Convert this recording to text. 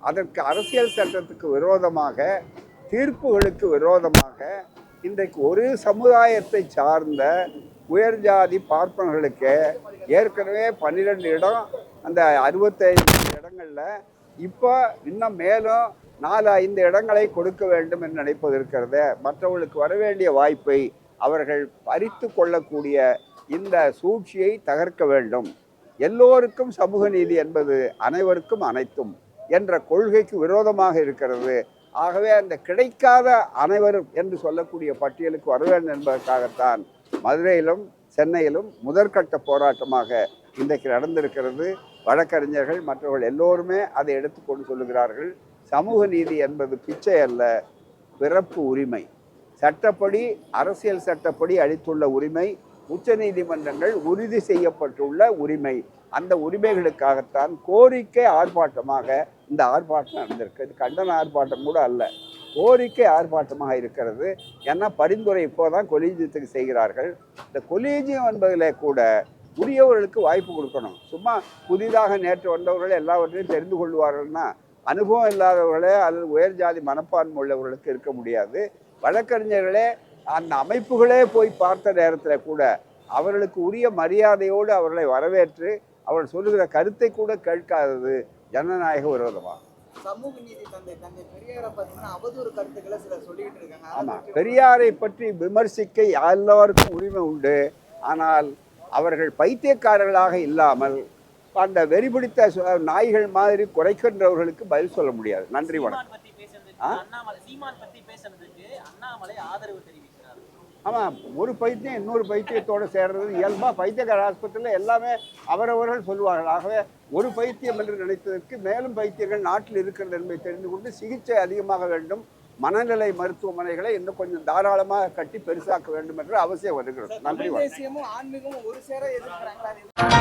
அதற்கு அரசியல் சட்டத்துக்கு விரோதமாக, தீர்ப்புகளுக்கு விரோதமாக இன்றைக்கு ஒரு சமுதாயத்தை சார்ந்த உயர்ஜாதி பார்ப்பனர்களுக்கு ஏற்கனவே 12 இடம் அந்த 65 இடங்களில் இப்போ இன்னும் மேலும் 4-5 இடங்களை கொடுக்க வேண்டும் என்று நினைப்பது இருக்கிறது. மற்றவர்களுக்கு வர வேண்டிய வாய்ப்பை அவர்கள் பறித்து கொள்ளக்கூடிய இந்த சூழ்ச்சியை தகர்க்க வேண்டும். எல்லோருக்கும் சமூக நீதி என்பது அனைவருக்கும் அனைத்தும் என்ற கொள்கைக்கு விரோதமாக இருக்கிறது. ஆகவே அந்த கிடைக்காத அனைவரும் என்று சொல்லக்கூடிய பட்டியலுக்கு வர வேண்டும் என்பதற்காகத்தான் மதுரையிலும் சென்னையிலும் முதற்கட்ட போராட்டமாக இன்றைக்கு நடந்திருக்கிறது. வழக்கறிஞர்கள் மற்றவர்கள் எல்லோருமே அதை எடுத்துக்கொண்டு சொல்லுகிறார்கள். சமூக நீதி என்பது பிச்சை அல்ல, பிறப்பு உரிமை. சட்டப்படி, அரசியல் சட்டப்படி அளித்துள்ள உரிமை, உச்ச நீதிமன்றங்கள் உறுதி செய்யப்பட்டுள்ள உரிமை. அந்த உரிமைகளுக்காகத்தான் கோரிக்கை ஆர்ப்பாட்டமாக இந்த ஆர்ப்பாட்டம் நடந்திருக்கு. இது கண்டன ஆர்ப்பாட்டம் கூட அல்ல, கோரிக்கை ஆர்ப்பாட்டமாக இருக்கிறது. ஏன்னா பரிந்துரை இப்போதான் கொலீஜியத்துக்கு செய்கிறார்கள். இந்த கொலீஜியம் என்பதில் கூட உரியவர்களுக்கு வாய்ப்பு கொடுக்கணும். சும்மா புதிதாக நேற்று வந்தவர்கள் எல்லாவற்றையும் தெரிந்து கொள்வார்கள்னா அனுபவம் இல்லாதவர்களே அல்லது உயர் ஜாதி மனப்பான்மை உள்ளவர்களுக்கு இருக்க முடியாது. வழக்கறிஞர்களே அந்த அமைப்புகளே போய் பார்த்த நேரத்தில் கூட அவர்களுக்கு உரிய மரியாதையோடு அவர்களை வரவேற்று அவர்கள் சொல்லுகிற கருத்தை கூட கேட்காதது ஜனநாயக விரோதமாகும். சமூக நீதி தந்தை பெரியாரை பார்த்தீங்கன்னா அவதூறு கருத்துக்களை சிலர் சொல்லிட்டு இருக்காங்க. ஆமாம், பெரியாரை பற்றி விமர்சிக்க எல்லாருக்கும் உரிமை உண்டு. ஆனால் அவர்கள் பைத்தியக்காரர்களாக இல்லாமல் அந்த வெறிபிடித்த நாய்கள் மாதிரி குறைக்கின்றவர்களுக்கு பதில் சொல்ல முடியாது. நன்றி, வணக்கம். ஆமாம், ஒரு பைத்தியம் இன்னொரு பைத்தியத்தோடு சேர்றது இயல்பாக பைத்தியக்கார ஆஸ்பத்திரியில் எல்லாமே அவரவர்கள் சொல்லுவார்கள். ஆகவே ஒரு பைத்தியம் என்று நினைத்ததற்கு மேலும் பைத்தியங்கள் நாட்டில் இருக்கிறது என்பதை தெரிந்து கொண்டு சிகிச்சை அதிகமாக வேண்டும். மனநிலை மருத்துவமனைகளை இன்னும் கொஞ்சம் தாராளமாக கட்டி பெருசாக்க வேண்டும் என்று அவசியம் வருகிறது. நன்றி, வணக்கம். ஆன்மீகமும் ஒரு சேர எதிர்க்கிறாங்களா?